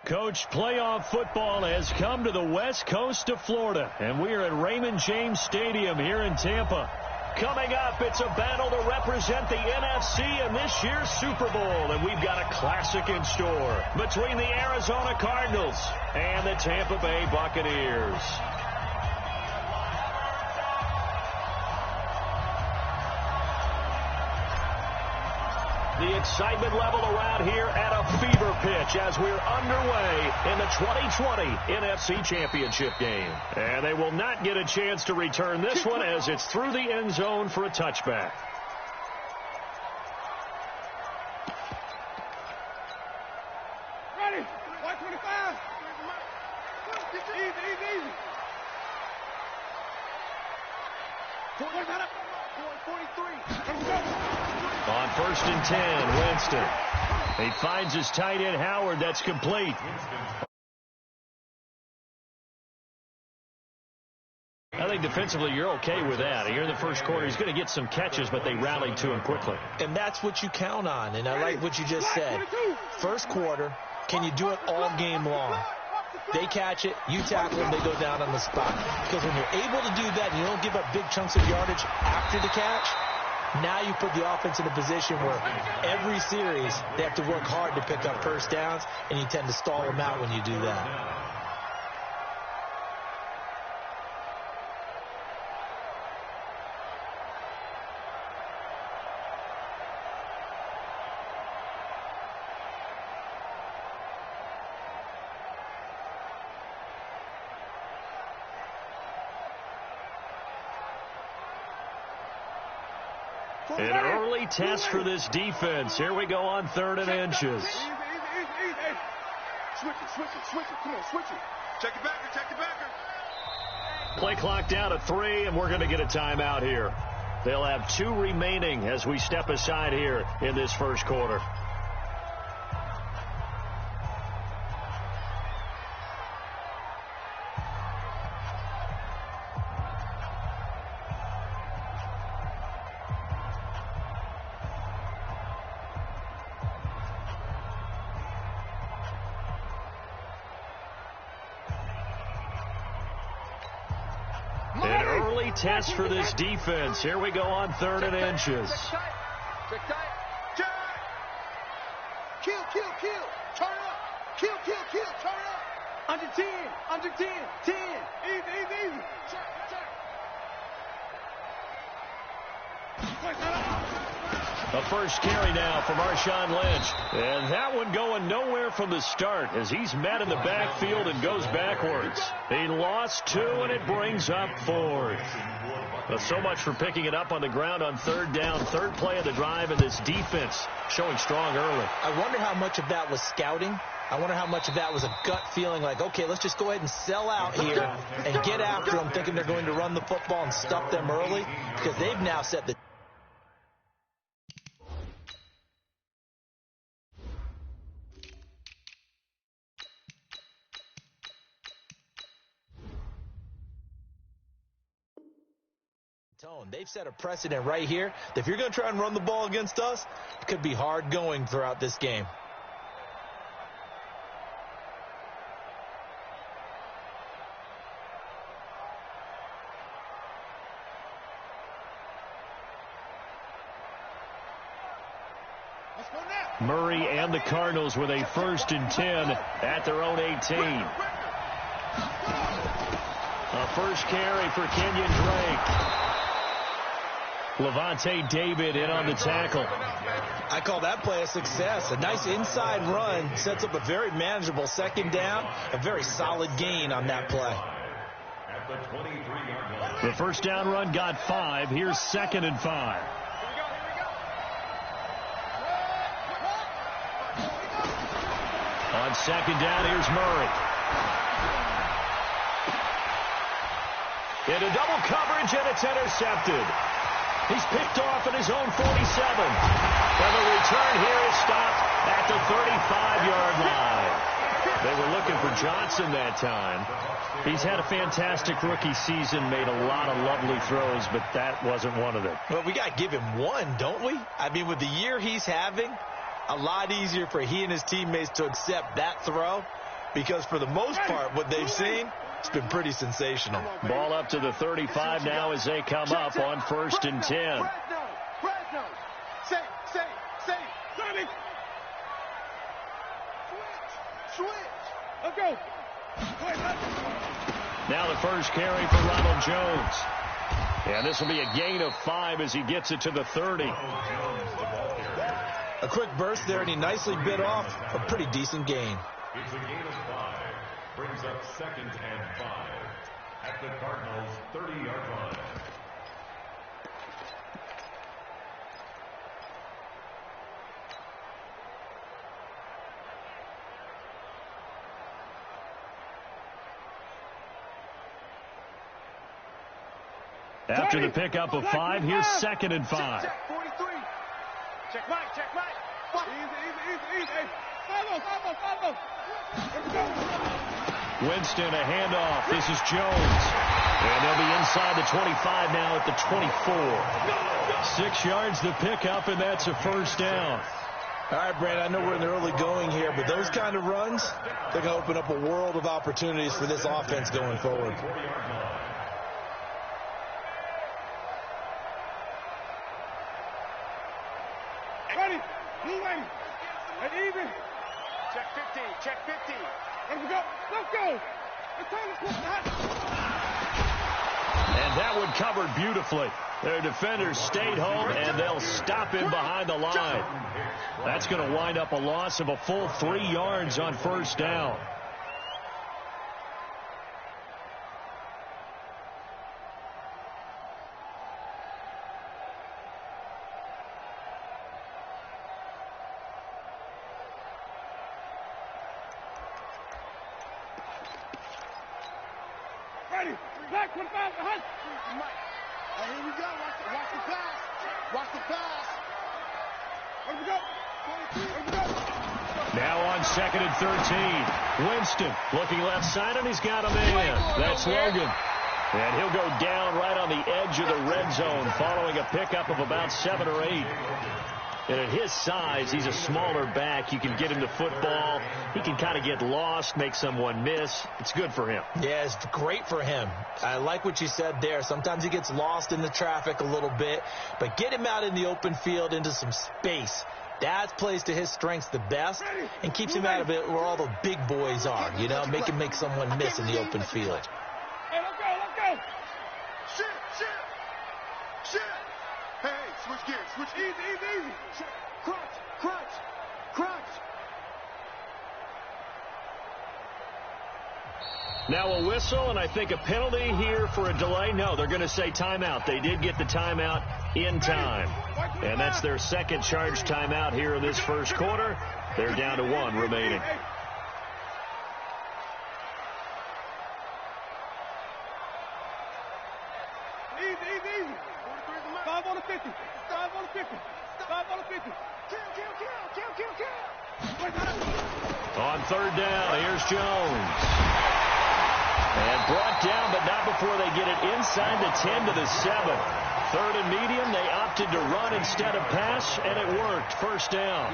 Coach, playoff football has come to the west coast of Florida, and we are at Raymond James Stadium here in Tampa. Coming up, it's a battle to represent the NFC in this year's Super Bowl, and we've got a classic in store between the Arizona Cardinals and the Tampa Bay Buccaneers. The excitement level around here at a fever pitch as we're underway in the 2020 NFC Championship game. And they will not get a chance to return this one as it's through the end zone for a touchback. Ready? 125. Easy. 43. On 1st and 10, Winston. He finds his tight end, Howard. That's complete. I think defensively you're okay with that. Here in the first quarter, he's going to get some catches, but they rallied to him quickly. And that's what you count on, and I like what you just said. First quarter, can you do it all game long? They catch it, you tackle them, they go down on the spot. Because when you're able to do that and you don't give up big chunks of yardage after the catch, now you put the offense in a position where every series they have to work hard to pick up first downs, and you tend to stall them out when you do that. An early test for this defense. Here we go on 3rd and inches. Easy. Switch it. Come on, switch it. Check it backer. Play clock down to 3, and we're going to get a timeout here. They'll have 2 remaining as we step aside here in this first quarter. An early test for this defense. Here we go on 3rd and inches. Check tight. Kill. Turn up. Kill. Turn up. Under 10. 10. Easy. Check. A first carry now for Marshawn Lynch. And that one going nowhere from the start as he's met in the backfield and goes backwards. He lost 2, and it brings up 4th. Well, so much for picking it up on the ground on 3rd down. 3rd play of the drive, and this defense showing strong early. I wonder how much of that was scouting. I wonder how much of that was a gut feeling like, okay, let's just go ahead and sell out here and get after them, thinking they're going to run the football and stuff them early, because they've now set the tone. They've set a precedent right here that if you're going to try and run the ball against us, it could be hard going throughout this game. Murray and the Cardinals with a 1st and 10 at their own 18. A first carry for Kenyon Drake. Levante David in on the tackle. I call that play a success. A nice inside run sets up a very manageable 2nd down. A very solid gain on that play. The 1st down run got 5. Here's 2nd and 5. On 2nd down, here's Murray. Into double coverage, and it's intercepted. He's picked off at his own 47. And the return here is stopped at the 35-yard line. They were looking for Johnson that time. He's had a fantastic rookie season, made a lot of lovely throws, but that wasn't one of them. Well, we got to give him one, don't we? I mean, with the year he's having, a lot easier for he and his teammates to accept that throw because for the most part, what they've seen, it's been pretty sensational. Ball up to the 35 now as they come up on 1st and 10. Fresno. Safe. Switch. Let's go. Now the first carry for Ronald Jones. And this will be a gain of 5 as he gets it to the 30. A quick burst there, and he nicely bit off a pretty decent gain. It's a gain of 5. Brings up 2nd and 5 at the Cardinals' 30-yard line. After the pickup of 5, here's 2nd and 5. Check 43. Check right. Easy. Follow. Let's go. Winston, a handoff. This is Jones. And they'll be inside the 25 now at the 24. 6 yards the pickup, and that's a first down. All right, Brandon, I know we're in the early going here, but those kind of runs, they're going to open up a world of opportunities for this offense going forward. Ready. And even. Check 50. Let's go. It's time to put that. And that one covered beautifully. Their defenders stayed home, and they'll stop him behind the line. That's going to wind up a loss of a full 3 yards on first down. Back 25 behind. And here we go. Watch the pass. Where we go? Now on 2nd and 13. Winston looking left side, and he's got a man. That's Logan. And he'll go down right on the edge of the red zone following a pickup of about 7 or 8. And at his size, he's a smaller back. You can get him to football. He can kind of get lost, make someone miss. It's good for him. Yeah, it's great for him. I like what you said there. Sometimes he gets lost in the traffic a little bit, but get him out in the open field into some space. That plays to his strengths the best and keeps him out of it where all the big boys are, you know, make him make someone miss in the open field. Hey, let's go. Shit. Hey, switch gears. Easy. Crunch. Now a whistle, and I think a penalty here for a delay. No, they're going to say timeout. They did get the timeout in time. And that's their second charge timeout here in this first quarter. They're down to 1 remaining. Easy. 5 on the 50. Kill. On 3rd down, here's Jones. And brought down, but not before they get it inside the 10 to the 7. 3rd and medium, they opted to run instead of pass, and it worked. First down.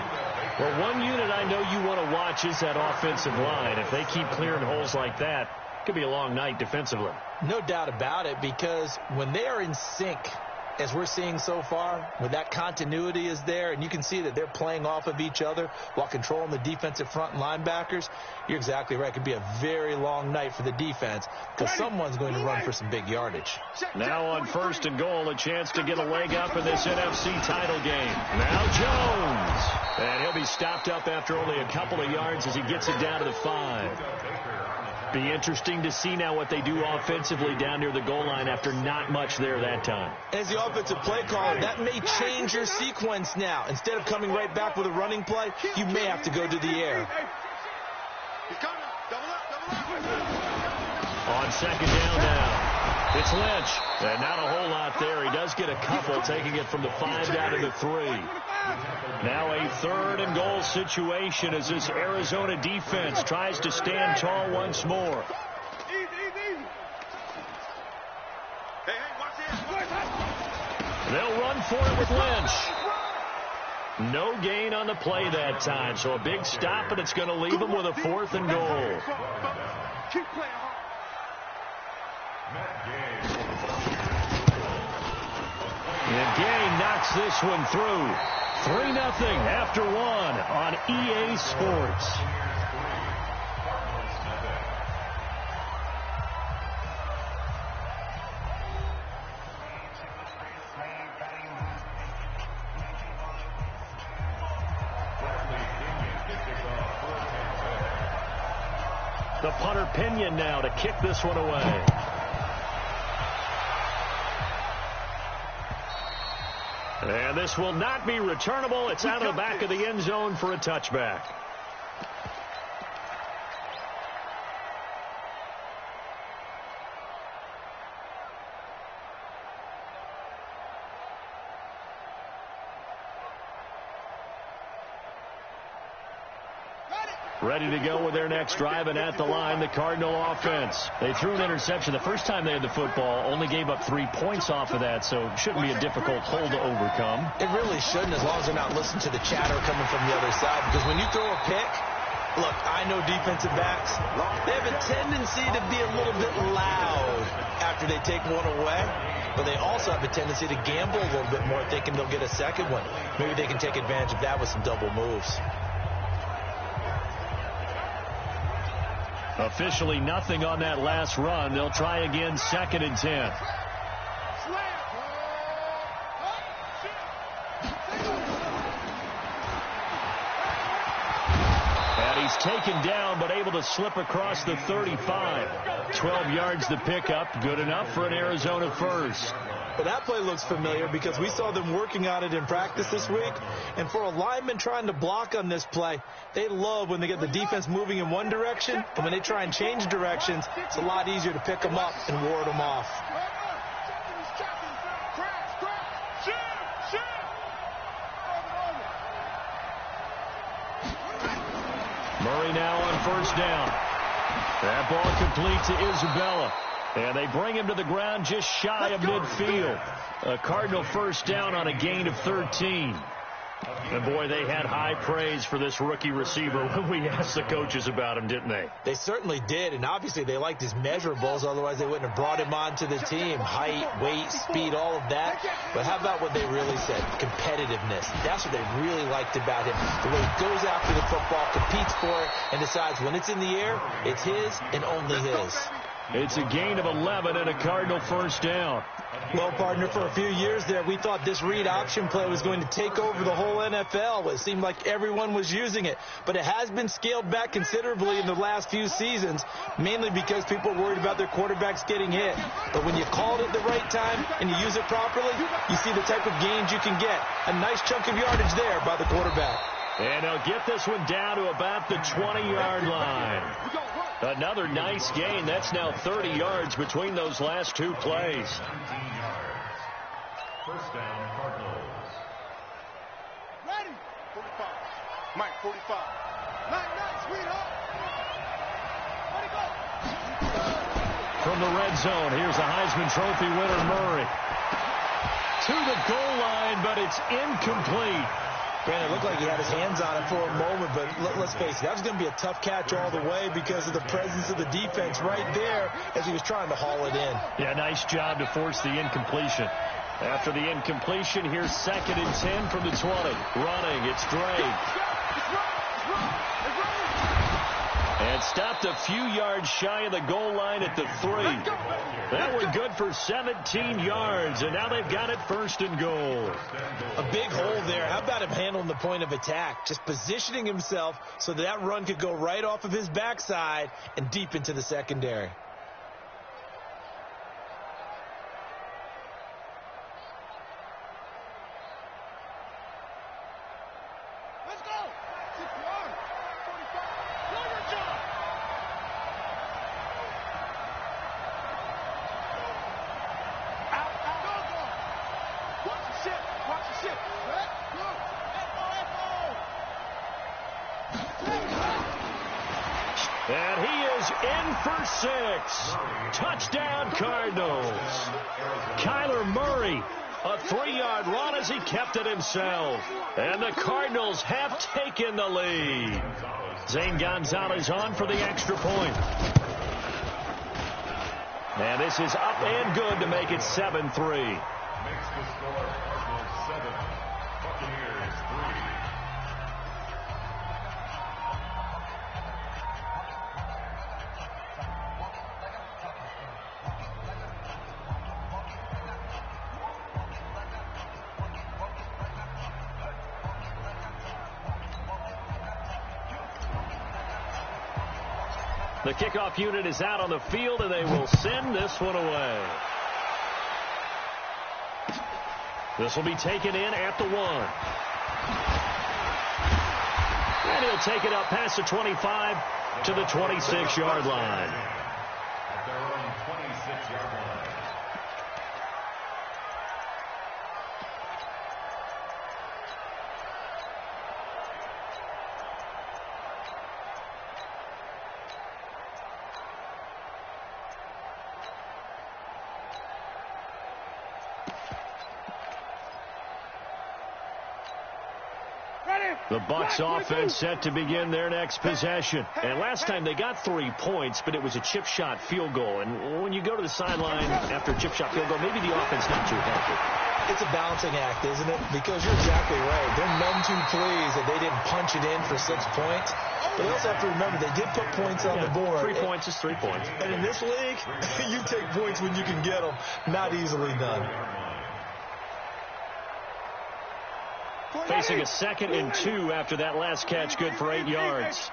Well, one unit I know you want to watch is that offensive line. If they keep clearing holes like that, it could be a long night defensively. No doubt about it, because when they are in sync, as we're seeing so far, when that continuity is there, and you can see that they're playing off of each other while controlling the defensive front linebackers, you're exactly right. It could be a very long night for the defense because someone's going to run for some big yardage. Now on 1st and goal, a chance to get a leg up in this NFC title game. Now Jones. And he'll be stopped up after only a couple of yards as he gets it down to the 5. Be interesting to see now what they do offensively down near the goal line after not much there that time. As the offensive play caller, that may change your sequence now. Instead of coming right back with a running play, you may have to go to the air. On 2nd down now, it's Lynch. And not a whole lot there. He does get a couple, taking it from the 5 down to the 3. Now a 3rd and goal situation as this Arizona defense tries to stand tall once more. They'll run for it with Lynch. No gain on the play that time, so a big stop, and it's going to leave them with a 4th and goal. Keep playing hard. And Gay knocks this one through. 3-0 after 1 on EA Sports. The punter Pinion now to kick this one away. And this will not be returnable. It's out of the back of the end zone for a touchback. Ready to go with their next drive, and at the line, the Cardinal offense. They threw an interception the first time they had the football, only gave up 3 points off of that, so it shouldn't be a difficult hole to overcome. It really shouldn't, as long as they're not listening to the chatter coming from the other side, because when you throw a pick, look, I know defensive backs, they have a tendency to be a little bit loud after they take one away, but they also have a tendency to gamble a little bit more, thinking they'll get a second one. Maybe they can take advantage of that with some double moves. Officially nothing on that last run. They'll try again, 2nd and 10. And he's taken down, but able to slip across the 35. 12 yards to pick up. Good enough for an Arizona first. Well, that play looks familiar because we saw them working on it in practice this week. And for a lineman trying to block on this play, they love when they get the defense moving in one direction. And when they try and change directions, it's a lot easier to pick them up and ward them off. Murray now on 1st down. That ball complete to Isabella. And they bring him to the ground just shy of midfield. A Cardinal 1st down on a gain of 13. And, boy, they had high praise for this rookie receiver when we asked the coaches about him, didn't they? They certainly did, and obviously they liked his measurables. Otherwise, they wouldn't have brought him onto the team. Height, weight, speed, all of that. But how about what they really said? Competitiveness. That's what they really liked about him. The way he goes after the football, competes for it, and decides when it's in the air, it's his and only his. It's a gain of 11 and a Cardinal 1st down. Well, partner, for a few years there, we thought this read option play was going to take over the whole NFL. It seemed like everyone was using it. But it has been scaled back considerably in the last few seasons, mainly because people are worried about their quarterbacks getting hit. But when you call it at the right time and you use it properly, you see the type of gains you can get. A nice chunk of yardage there by the quarterback. And they'll get this one down to about the 20-yard line. Another nice gain. That's now 30 yards between those last 2 plays. 19 yards. 1st down, Cardinals. Ready? 45. Mike, 45. Nice, sweetheart. Let it go. From the red zone, here's the Heisman Trophy winner, Murray. To the goal line, but it's incomplete. Brandon, it looked like he had his hands on it for a moment, but let's face it, that was going to be a tough catch all the way because of the presence of the defense right there as he was trying to haul it in. Yeah, nice job to force the incompletion. After the incompletion, here's 2nd and 10 from the 20. Running, it's Drake. And stopped a few yards shy of the goal line at the 3. That one good for 17 yards, and now they've got it 1st and goal. A big hole there. How about him handling the point of attack? Just positioning himself so that run could go right off of his backside and deep into the secondary. Let's go. 61. 45. Do your job. Out. Go. Watch the ship. Watch the ship. Go. And he is in for 6. Touchdown, Cardinals. Kyler Murray, A 3-yard run as he kept it himself. And the Cardinals have taken the lead. Zane Gonzalez on for the extra point. And this is up and good to make it 7-3. Makes the score Cardinals 7, Buccaneers 3. The kickoff unit is out on the field, and they will send this one away. This will be taken in at the 1. And he'll take it up past the 25 to the 26-yard line. At their own 26-yard line. The Bucs offense set to begin their next possession. And last time they got 3 points, but it was a chip shot field goal. And when you go to the sideline after a chip shot field goal, maybe the offense not too happy. It's a balancing act, isn't it? Because you're exactly right. They're none too pleased that they didn't punch it in for 6 points. But you also have to remember they did put points on the board. 3 points is 3 points. And in this league, you take points when you can get them. Not easily done. Facing a 2nd and 2 after that last catch, good for 8 yards.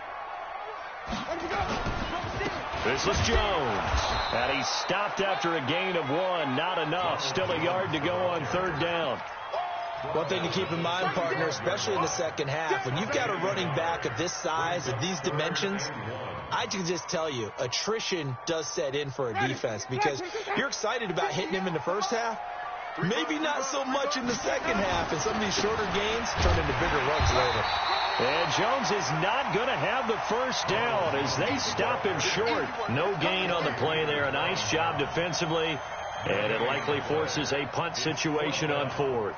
This is Jones. And he stopped after a gain of 1. Not enough. Still a yard to go on 3rd down. One thing to keep in mind, partner, especially in the second half, when you've got a running back of this size, of these dimensions, I can just tell you, attrition does set in for a defense because you're excited about hitting him in the first half. Maybe not so much in the second half, and some of these shorter gains turn into bigger runs later. And Jones is not going to have the first down as they stop him short. No gain on the play there. A nice job defensively, and it likely forces a punt situation on 4th.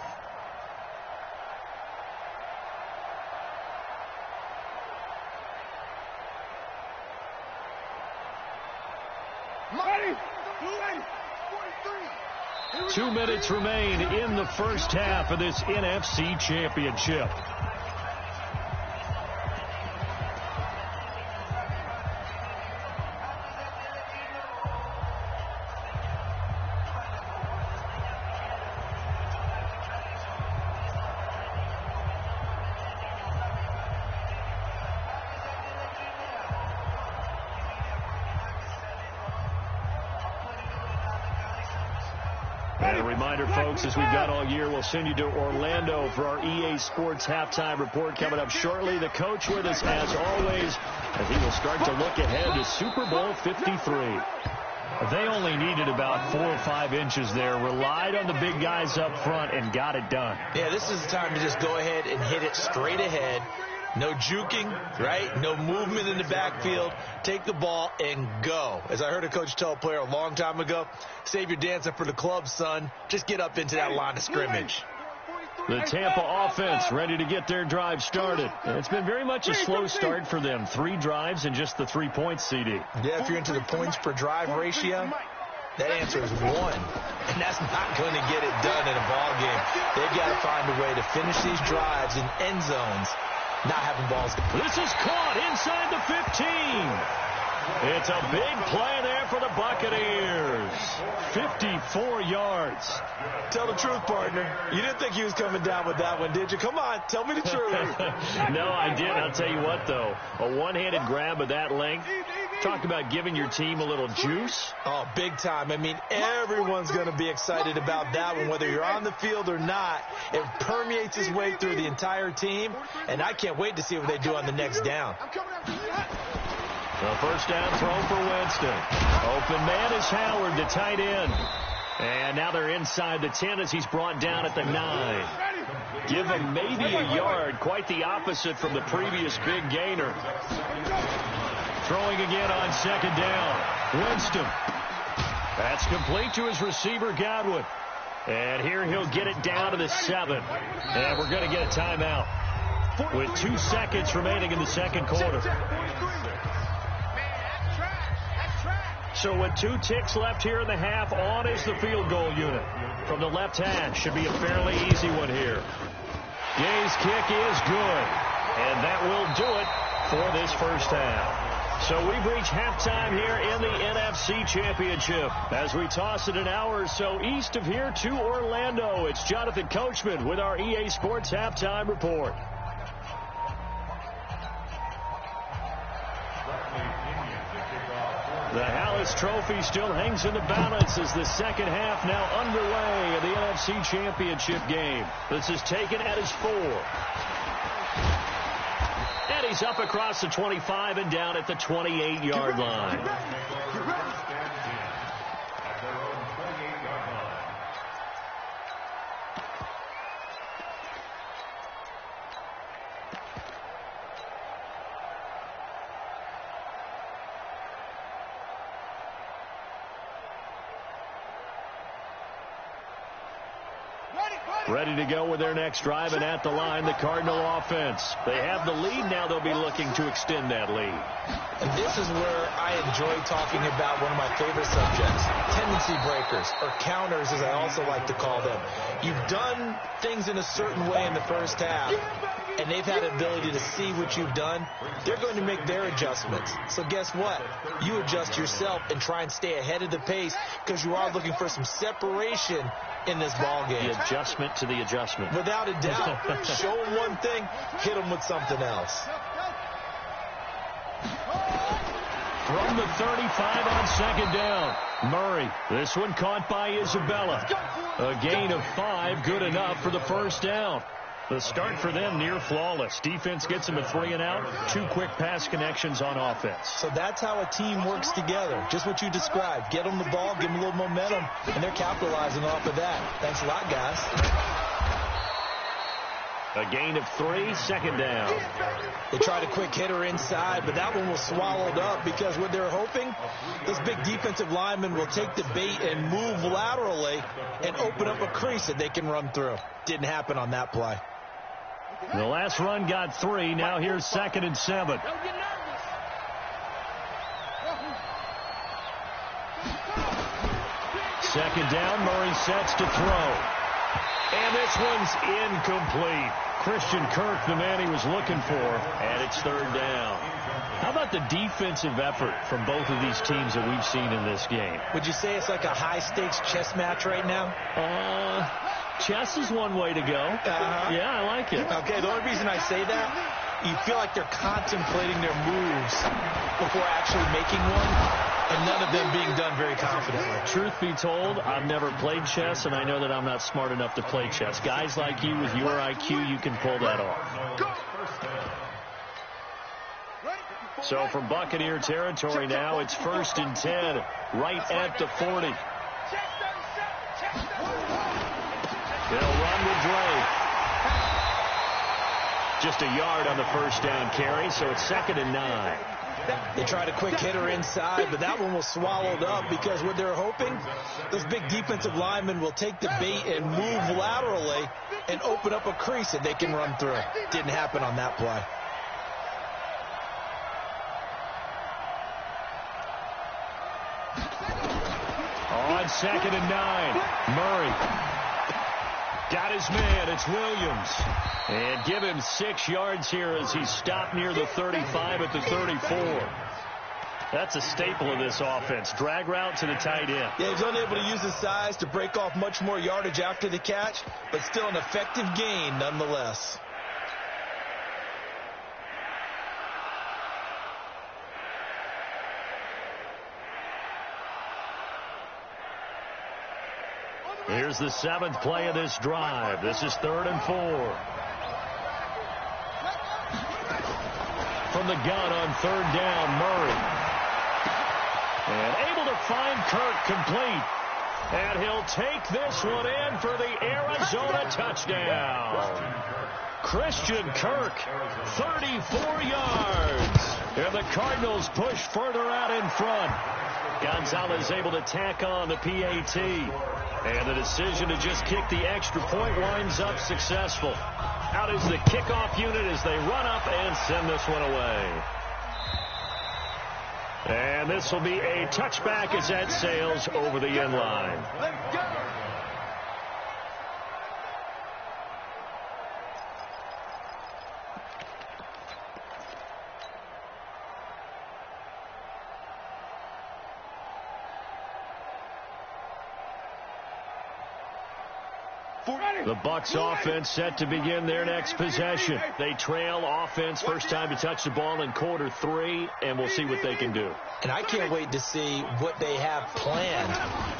Ready. 2 minutes remain in the first half of this NFC Championship. And a reminder, folks, as we've got all year, we'll send you to Orlando for our EA Sports halftime report coming up shortly. The coach with us, as always, as he will start to look ahead to Super Bowl 53. They only needed about 4 or 5 inches there, relied on the big guys up front, and got it done. Yeah, this is the time to just go ahead and hit it straight ahead. No juking, right? No movement in the backfield. Take the ball and go. As I heard a coach tell a player a long time ago, save your dancing for the club, son. Just get up into that line of scrimmage. The Tampa offense ready to get their drive started. And it's been very much a slow start for them. 3 drives and just the 3 points, CD. Yeah, if you're into the points per drive ratio, that answer is 1. And that's not going to get it done in a ball game. They've got to find a way to finish these drives in end zones. Not having balls. This is caught inside the 15. It's a big play there for the Buccaneers. 54 yards. Tell the truth, partner. You didn't think he was coming down with that one, did you? Come on, tell me the truth. No, I did. I'll tell you what, though. A one-handed grab of that length. Talk about giving your team a little juice. Oh, big time. I mean, everyone's going to be excited about that one, whether you're on the field or not. It permeates its way through the entire team, and I can't wait to see what they do on the next down. The first down throw for Winston. Open man is Howard, the tight end. And now they're inside the 10 as he's brought down at the 9. Give him maybe a yard, quite the opposite from the previous big gainer. Throwing again on second down. Winston. That's complete to his receiver, Godwin. And here he'll get it down to the 7. And we're going to get a timeout with 2 seconds remaining in the second quarter. So with 2 ticks left here in the half, on is the field goal unit. From the left hash, should be a fairly easy one here. Gay's kick is good. And that will do it for this first half. So we've reached halftime here in the NFC Championship. As we toss it an hour or so east of here to Orlando, it's Jonathan Coachman with our EA Sports Halftime Report. The Hallis Trophy still hangs in the balance as the second half now underway of the NFC Championship game. This is taken at his 4. And he's up across the 25 and down at the 28-yard line. Ready to go with their next drive, and at the line, the Cardinal offense. They have the lead. Now they'll be looking to extend that lead. And this is where I enjoy talking about one of my favorite subjects, tendency breakers, or counters, as I also like to call them. You've done things in a certain way in the first half, and they've had the ability to see what you've done. They're going to make their adjustments. So guess what? You adjust yourself and try and stay ahead of the pace because you are looking for some separation in this ball game. The adjustment to the adjustment. Without a doubt. Show them one thing, hit them with something else. From the 35 on second down, Murray. This one caught by Isabella. A gain of 5, good enough for the first down. The start for them near flawless. Defense gets them a 3 and out. 2 quick pass connections on offense. So that's how a team works together. Just what you described. Get them the ball, give them a little momentum, and they're capitalizing off of that. Thanks a lot, guys. A gain of 3, second down. They tried a quick hitter inside, but that one was swallowed up because what they're hoping, this big defensive lineman will take the bait and move laterally and open up a crease that they can run through. Didn't happen on that play. The last run got 3. Now here's 2nd and 7. Second down, Murray sets to throw. And this one's incomplete. Christian Kirk, the man he was looking for, and it's 3rd down. How about the defensive effort from both of these teams that we've seen in this game? Would you say it's like a high-stakes chess match right now? Chess is one way to go. Yeah, I like it. Okay, the only reason I say that, you feel like they're contemplating their moves before actually making one, and none of them being done very confidently. Truth be told, I've never played chess, and I know that I'm not smart enough to play chess. Guys like you with your IQ, you can pull that off. So from Buccaneer territory now, it's 1st and 10, right at the 40. They'll run with Drake. Just a yard on the first down carry, so it's 2nd and 9. They tried a quick hitter inside, but that one was swallowed up because what they're hoping, this big defensive lineman will take the bait and move laterally and open up a crease that they can run through. Didn't happen on that play. On 2nd and 9, Murray. Got his man, it's Williams. And give him 6 yards here as he stopped near the 35 at the 34. That's a staple of this offense. Drag route to the tight end. Yeah, he's unable to use his size to break off much more yardage after the catch, but still an effective gain nonetheless. Here's the 7th play of this drive. This is 3rd and 4. From the gun on 3rd down, Murray. And able to find Kirk complete. And he'll take this one in for the Arizona touchdown. Christian Kirk, 34 yards. And the Cardinals push further out in front. Gonzalez able to tack on the PAT. And the decision to just kick the extra point winds up successful. Out is the kickoff unit as they run up and send this one away. And this will be a touchback as that sails over the end line. The Bucs offense set to begin their next possession. They trail offense first time to touch the ball in quarter 3, and we'll see what they can do. And I can't wait to see what they have planned,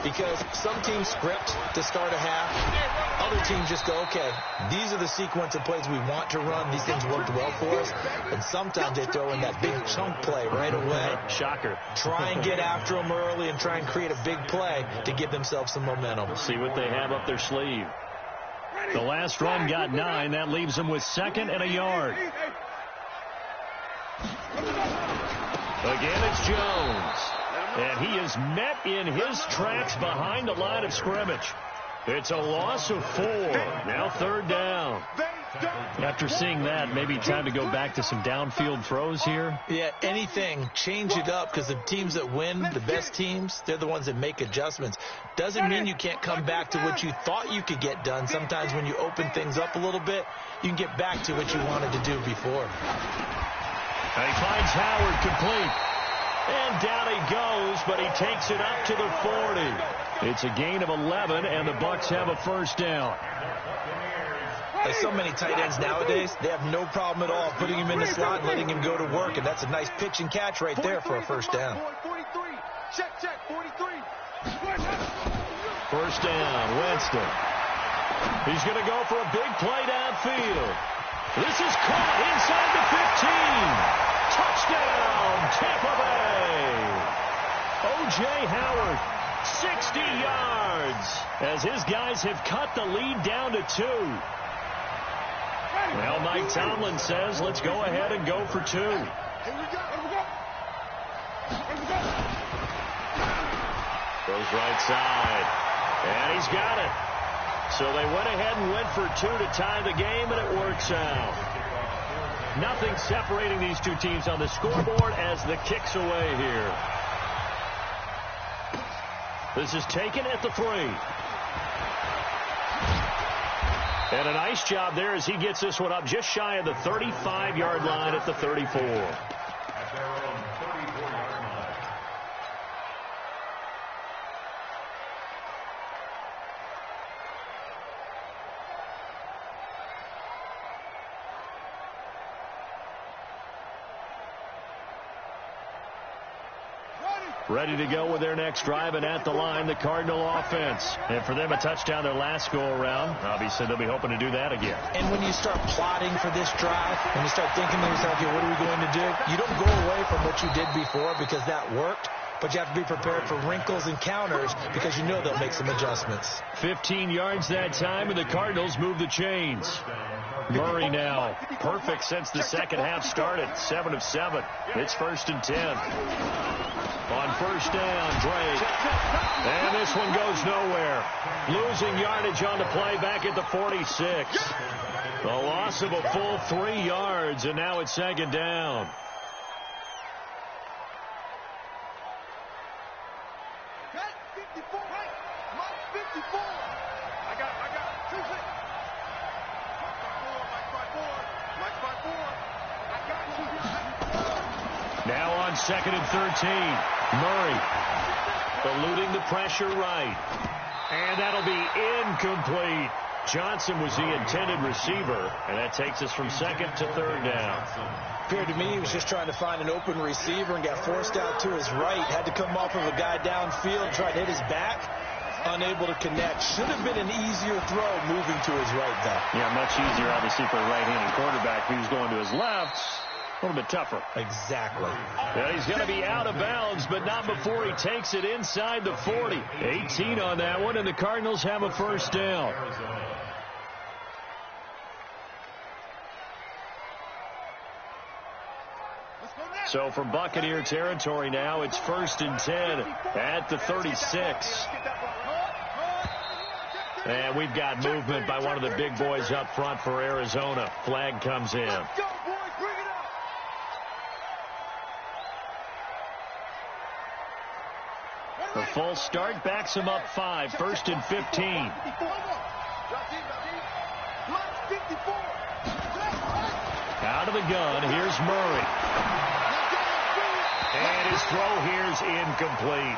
because some teams script to start a half. Other teams just go, okay, these are the sequence of plays we want to run. These things worked well for us. And sometimes they throw in that big chunk play right away. Shocker. Try and get after them early and try and create a big play to give themselves some momentum. We'll see what they have up their sleeve. The last run got 9. That leaves them with 2nd and a yard. Again, it's Jones. And he is met in his tracks behind the line of scrimmage. It's a loss of 4. Now 3rd down. After seeing that, maybe time to go back to some downfield throws here. Yeah, anything. Change it up, because the teams that win, the best teams, they're the ones that make adjustments. Doesn't mean you can't come back to what you thought you could get done. Sometimes when you open things up a little bit, you can get back to what you wanted to do before. And he finds Howard complete. And down he goes, but he takes it up to the 40. It's a gain of 11, and the Bucs have a first down. Like so many tight ends nowadays, they have no problem at all putting him in the slot and letting him go to work, and that's a nice pitch and catch right there for a first down. 43. Check, 43. First down, Winston. He's going to go for a big play downfield. This is caught inside the 15. Touchdown, Tampa Bay. O.J. Howard, 60 yards, as his guys have cut the lead down to 2. Well, Mike Tomlin says, let's go ahead and go for 2. Here we go. Goes right side, and he's got it. So they went ahead and went for 2 to tie the game, and it works out. Nothing separating these two teams on the scoreboard as the kick's away here. This is taken at the 3. And a nice job there as he gets this one up just shy of the 35-yard line at the 34. Ready to go with their next drive, and at the line, the Cardinal offense. And for them, a touchdown their last go-around. Obviously, they'll be hoping to do that again. And when you start plotting for this drive, when you start thinking to yourself, okay, what are we going to do? You don't go away from what you did before because that worked, but you have to be prepared for wrinkles and counters because you know they'll make some adjustments. 15 yards that time, and the Cardinals move the chains. Murray now, perfect since the second half started, 7 of 7. It's 1st and 10. On first down, Drake. And this one goes nowhere. Losing yardage on the play back at the 46. The loss of a full 3 yards, and now it's 2nd down. Now on 2nd and 13. Murray eluding the pressure right. And that'll be incomplete. Johnson was the intended receiver, and that takes us from 2nd to 3rd down. Appeared to me he was just trying to find an open receiver and got forced out to his right. Had to come off of a guy downfield, tried to hit his back. Unable to connect. Should have been an easier throw moving to his right, though. Yeah, much easier, obviously, for a right-handed quarterback. If he was going to his left, a little bit tougher. Exactly. And he's going to be out of bounds, but not before he takes it inside the 40. 18 on that one, and the Cardinals have a first down. So from Buccaneer territory now, it's 1st and 10 at the 36. And we've got movement by one of the big boys up front for Arizona. Flag comes in. Let's go, boys. Bring it up. The full start backs him up 5, 1st and 15. Out of the gun, here's Murray. And his throw here's incomplete.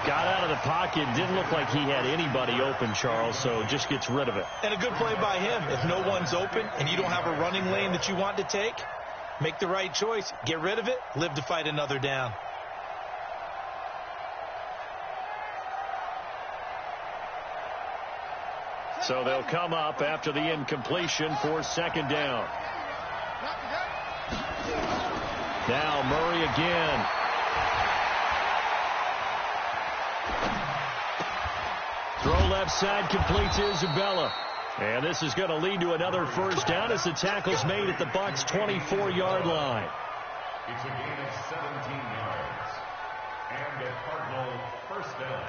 Got out of the pocket, didn't look like he had anybody open, Charles, so just gets rid of it. And a good play by him. If no one's open and you don't have a running lane that you want to take, make the right choice. Get rid of it, live to fight another down. So they'll come up after the incompletion for 2nd down. Now Murray again. Throw left side, complete to Isabella. And this is going to lead to another 1st down as the tackle's made at the Bucs' 24-yard line. It's a gain of 17 yards. And the Cardinal 1st down.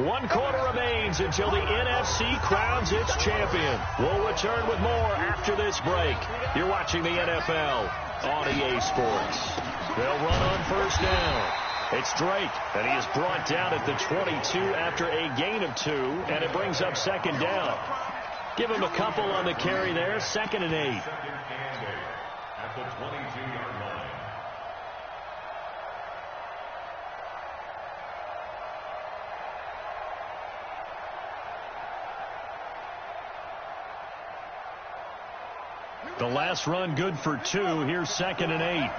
One quarter remains until the NFC crowns its champion. We'll return with more after this break. You're watching the NFL on EA Sports. They'll run on 1st down. It's Drake, and he is brought down at the 22 after a gain of 2, and it brings up 2nd down. Give him a couple on the carry there, 2nd and 8. 2nd and 8 at the 22-yard line. The last run good for 2. Here's 2nd and 8.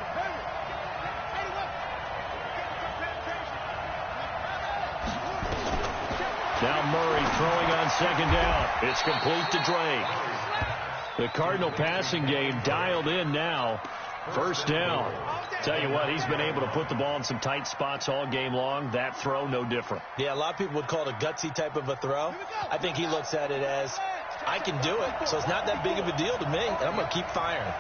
Now Murray throwing on 2nd down. It's complete to Drake. The Cardinal passing game dialed in now. 1st down. Tell you what, he's been able to put the ball in some tight spots all game long. That throw, no different. Yeah, a lot of people would call it a gutsy type of a throw. I think he looks at it as, I can do it, so it's not that big of a deal to me, and I'm going to keep firing.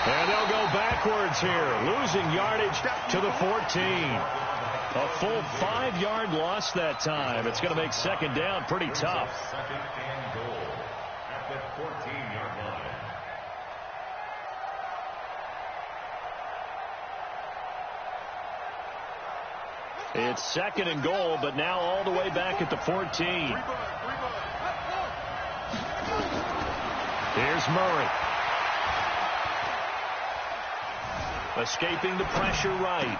And they'll go backwards here, losing yardage to the 14. A full 5-yard loss that time. It's going to make 2nd down pretty tough. 2nd and goal at the 14-yard line. It's 2nd and goal, but now all the way back at the 14. Here's Murray. Escaping the pressure right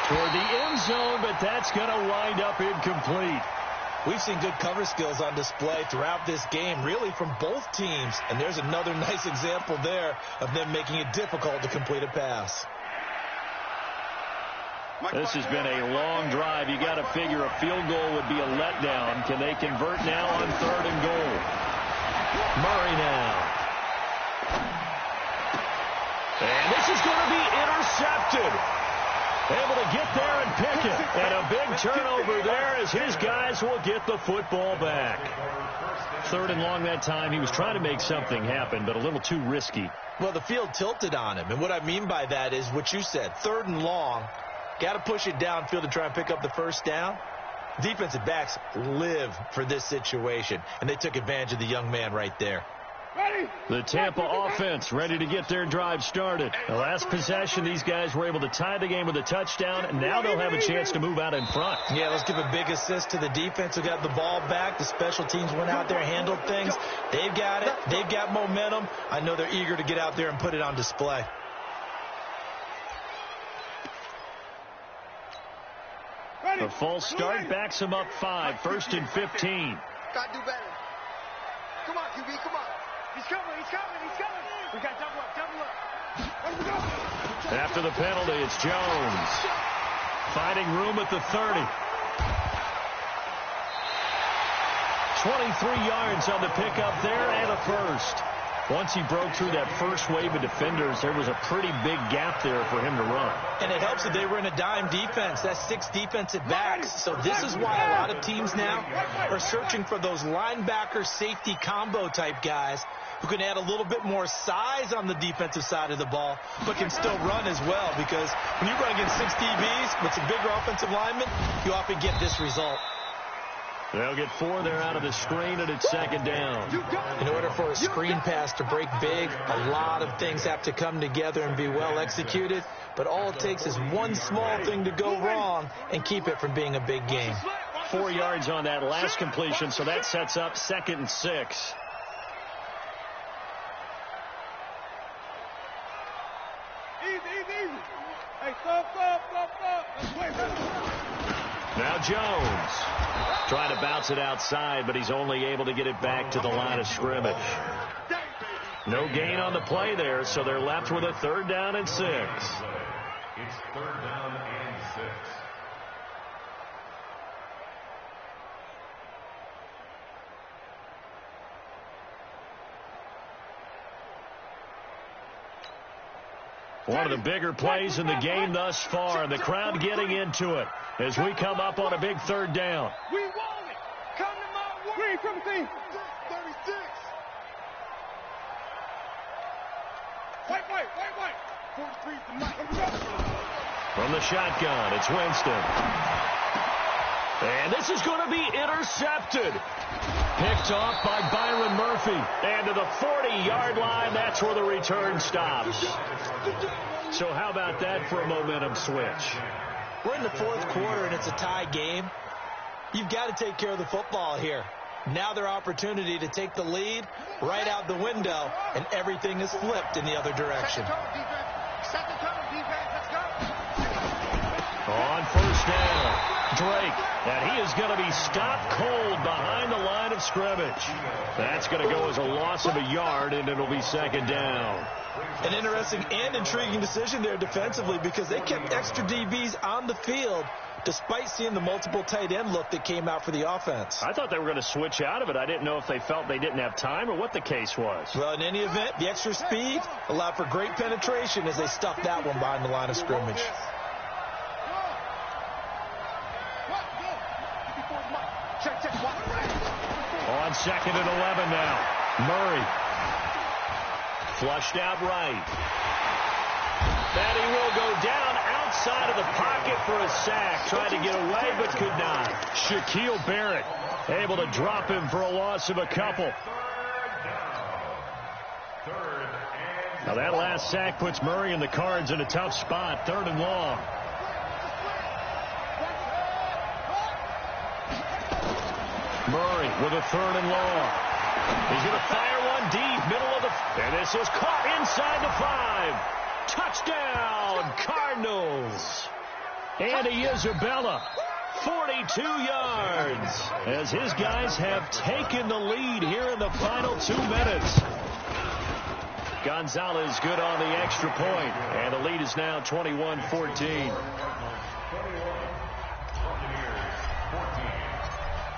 toward the end zone, but that's going to wind up incomplete. We've seen good cover skills on display throughout this game, really from both teams. And there's another nice example there of them making it difficult to complete a pass. This has been a long drive. You got to figure a field goal would be a letdown. Can they convert now on 3rd and goal? Murray now. And this is going to be intercepted. Able to get there and pick it. And a big turnover there as his guys will get the football back. 3rd and long that time. He was trying to make something happen, but a little too risky. Well, the field tilted on him. And what I mean by that is what you said. 3rd and long. Got to push it downfield to try and pick up the 1st down. Defensive backs live for this situation. And they took advantage of the young man right there. The Tampa offense ready to get their drive started. The last possession, these guys were able to tie the game with a touchdown, and now they'll have a chance to move out in front. Yeah, let's give a big assist to the defense who got the ball back. The special teams went out there, handled things. They've got it. They've got momentum. I know they're eager to get out there and put it on display. The full start backs him up 5, 1st and 15. Gotta do better. Come on, QB, come on. He's coming, he's coming, he's coming. We got double up, double up. Let's go. After the penalty, it's Jones. Finding room at the 30. 23 yards on the pickup there and a 1st. Once he broke through that first wave of defenders, there was a pretty big gap there for him to run. And it helps that they were in a dime defense. That's 6 defensive backs. So this is why a lot of teams now are searching for those linebacker safety combo type guys who can add a little bit more size on the defensive side of the ball, but can still run as well, because when you run against 6 DBs with some bigger offensive linemen, you often get this result. They'll get 4 there out of the screen, and it's second down. In order for a screen pass to break big, a lot of things have to come together and be well executed, but all it takes is one small thing to go wrong and keep it from being a big game. 4 yards on that last completion, so that sets up 2nd and 6. Hey, stop. Now Jones trying to bounce it outside, but he's only able to get it back to the line of scrimmage. No gain on the play there, so they're left with a 3rd down and 6. It's 3rd down and 6. One of the bigger plays in the game thus far, and the crowd getting into it as we come up on a big 3rd down. We want it. Come to my way. 17. 36. White. 43 is the mic. From the shotgun, it's Winston. And this is going to be intercepted. Picked off by Byron Murphy. And to the 40-yard line, that's where the return stops. So how about that for a momentum switch? We're in the 4th quarter, and it's a tie game. You've got to take care of the football here. Now their opportunity to take the lead right out the window, and everything is flipped in the other direction. Second cover, defense. Let's go. On 1st down, Drake, and he is going to be stopped cold behind the line of scrimmage. That's going to go as a loss of a yard, and it'll be 2nd down. An interesting and intriguing decision there defensively, because they kept extra DBs on the field despite seeing the multiple tight end look that came out for the offense. I thought they were going to switch out of it. I didn't know if they felt they didn't have time or what the case was. Well, in any event, the extra speed allowed for great penetration as they stuffed that one behind the line of scrimmage. On 2nd and 11 now. Murray. Flushed out right. And he will go down outside of the pocket for a sack. Tried to get away but could not. Shaquille Barrett able to drop him for a loss of a couple. Now that last sack puts Murray and the Cards in a tough spot. 3rd and long. Murray with a 3rd and long. He's going to fire one deep, middle of the... And this is caught inside the 5. Touchdown, Cardinals. Andy Isabella, 42 yards, as his guys have taken the lead here in the final 2 minutes. Gonzalez good on the extra point, and the lead is now 21-14.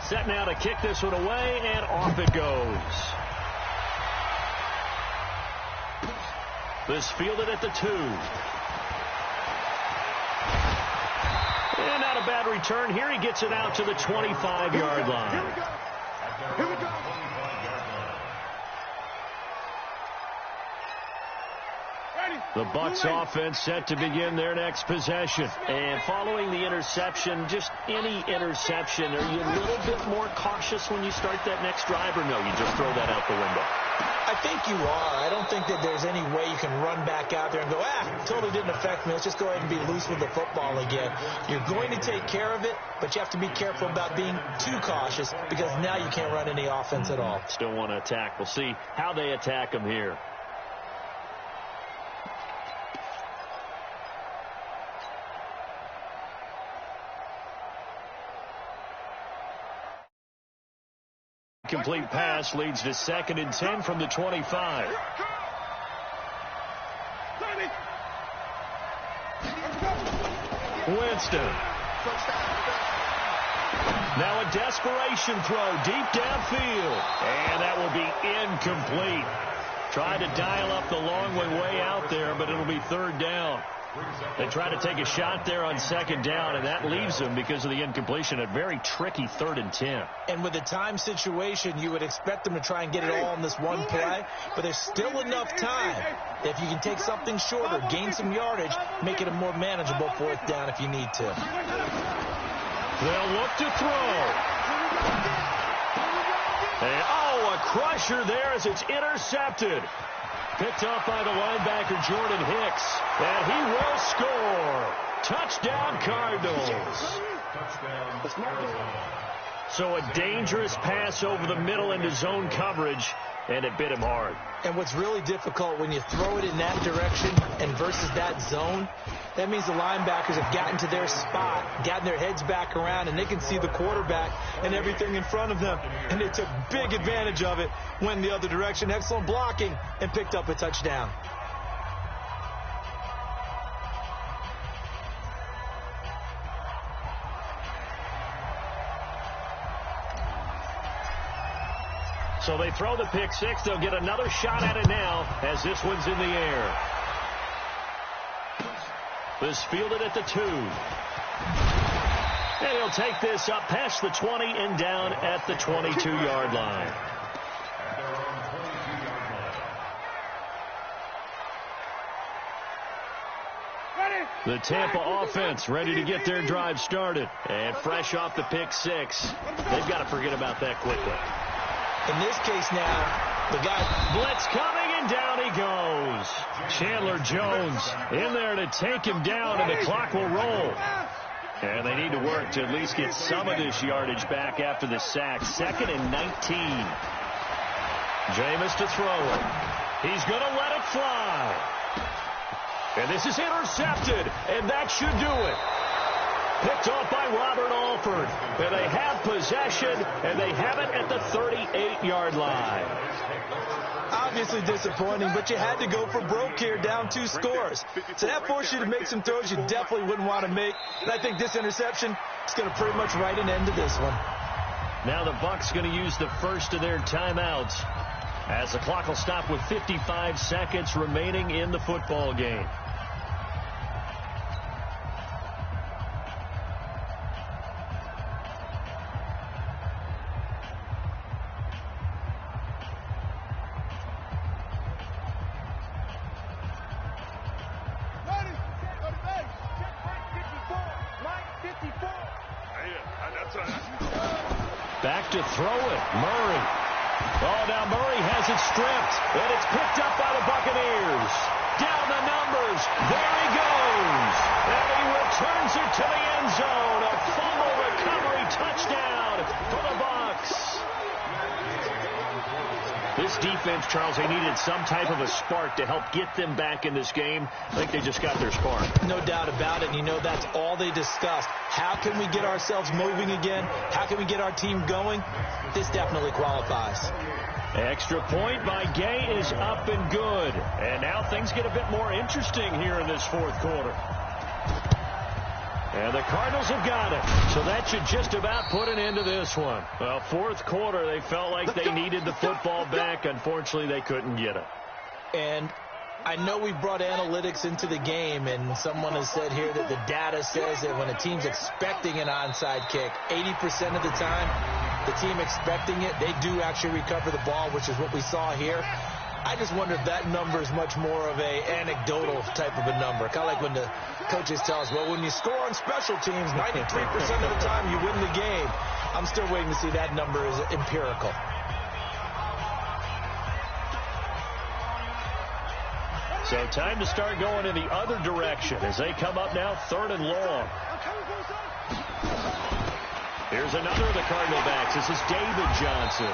Set now to kick this one away, and off it goes. This fielded at the 2. And not a bad return. Here he gets it out to the 25-yard line. Here we go. The Bucs offense set to begin their next possession. And following the interception, just any interception, are you a little bit more cautious when you start that next drive, or no, you just throw that out the window? I think you are. I don't think that there's any way you can run back out there and go, totally didn't affect me. Let's just go ahead and be loose with the football again. You're going to take care of it, but you have to be careful about being too cautious, because now you can't run any offense at all. Still want to attack. We'll see how they attack them here. Complete pass leads to 2nd and 10 from the 25. Winston. Now a desperation throw deep downfield. And that will be incomplete. Tried to dial up the long way out there, but it'll be third down. They try to take a shot there on second down, and that leaves them, because of the incompletion, a very tricky 3rd and 10. And with the time situation, you would expect them to try and get it all in this one play, but there's still enough time. If you can take something shorter, gain some yardage, make it a more manageable 4th down if you need to. They'll look to throw. And, a crusher there as it's intercepted. Picked off by the linebacker, Jordan Hicks. And he will score. Touchdown, Cardinals. So a dangerous pass over the middle into zone coverage, and it bit him hard. And what's really difficult when you throw it in that direction and versus that zone, that means the linebackers have gotten to their spot, gotten their heads back around, and they can see the quarterback and everything in front of them. And they took big advantage of it, went the other direction, excellent blocking, and picked up a touchdown. So they throw the pick six. They'll get another shot at it now as this one's in the air. This fielded at the 2. And he'll take this up past the 20 and down at the 22-yard line. The Tampa offense ready to get their drive started. And fresh off the pick six, they've got to forget about that quickly. In this case now, the guy... Blitz coming, and down he goes. Chandler Jones in there to take him down, and the clock will roll. And they need to work to at least get some of this yardage back after the sack. 2nd and 19. Jameis to throw it. He's going to let it fly. And this is intercepted, and that should do it. Picked off by Robert Alford. And they have possession, and they have it at the 38-yard line. Obviously disappointing, but you had to go for broke here, down 2 scores. So that forced you to make some throws you definitely wouldn't want to make. And I think this interception is going to pretty much write an end to this one. Now the Bucs going to use the first of their timeouts, as the clock will stop with 55 seconds remaining in the football game. Back to throw it. Murray. Oh, now Murray has it stripped. And it's picked up by the Buccaneers. Down the numbers. There he goes. And he returns it to the end zone. A fumble recovery touchdown for the Bucs. This defense, Charles, they needed some type of a spark to help get them back in this game. I think they just got their spark. No doubt about it. And you know that's all they discussed. How can we get ourselves moving again? How can we get our team going? This definitely qualifies. Extra point by Gay is up and good. And now things get a bit more interesting here in this 4th quarter. And the Cardinals have got it. So that should just about put an end to this one. Well, 4th quarter, they felt like they needed the football back. Unfortunately, they couldn't get it. And I know we brought analytics into the game, and someone has said here that the data says that when a team's expecting an onside kick, 80% of the time, the team expecting it, they do actually recover the ball, which is what we saw here. I just wonder if that number is much more of a anecdotal type of a number. Kind of like when the coaches tell us, well, when you score on special teams, 93% of the time you win the game. I'm still waiting to see that number is empirical. So time to start going in the other direction as they come up now 3rd and long. Here's another of the Cardinal backs. This is David Johnson.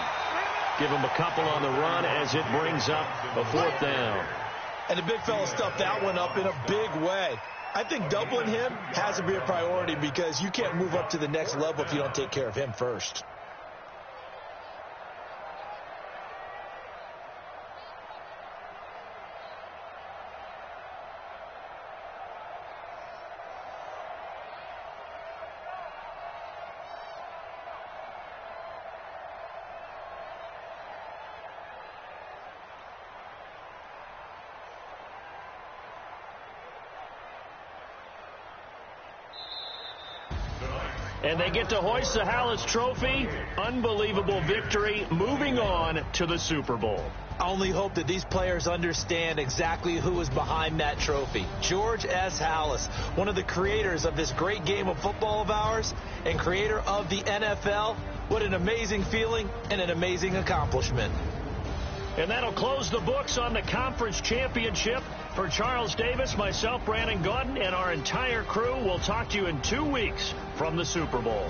Give him a couple on the run as it brings up a 4th down. And the big fella stuffed that one up in a big way. I think doubling him has to be a priority because you can't move up to the next level if you don't take care of him first. And they get to hoist the Halas Trophy. Unbelievable victory, moving on to the Super Bowl. I only hope that these players understand exactly who is behind that trophy. George S. Halas, one of the creators of this great game of football of ours and creator of the NFL. What an amazing feeling and an amazing accomplishment. And that'll close the books on the conference championship. For Charles Davis, myself, Brandon Gaudin, and our entire crew, we'll talk to you in 2 weeks from the Super Bowl.